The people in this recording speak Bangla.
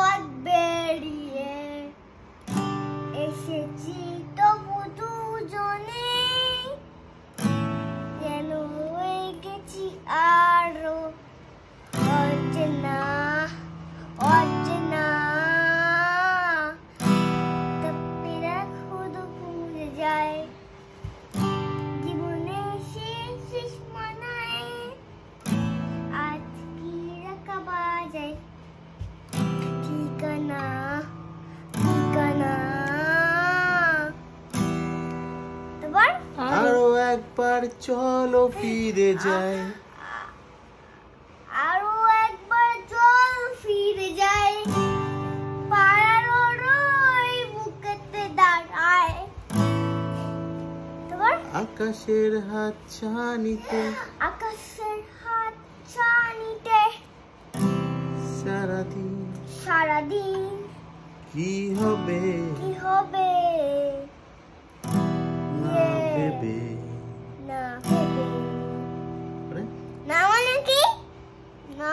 পথ বেরিয়ে এসেছি তবু দুজনে যেন হয়ে গেছি আরো অচেনা অচেনা তপ্পিরা শুধু ভুলে যায় জীবনে শেষ মানায় আজ কি রাখা বাজায় ঠিকানা ঠিকানা তারপর আরো একবার চলো ফিরে যাই আরো একবার চল ফিরে যাই পাড়ার ওই বুকেতে দাঁড়ায় তারপর আকাশের হাত ছানিতে আকাশের হাত ছানিতে সারাদিন সারাদিন কি হবে কি হবে না ভেবে না ভেবে পরে? না মানে কি না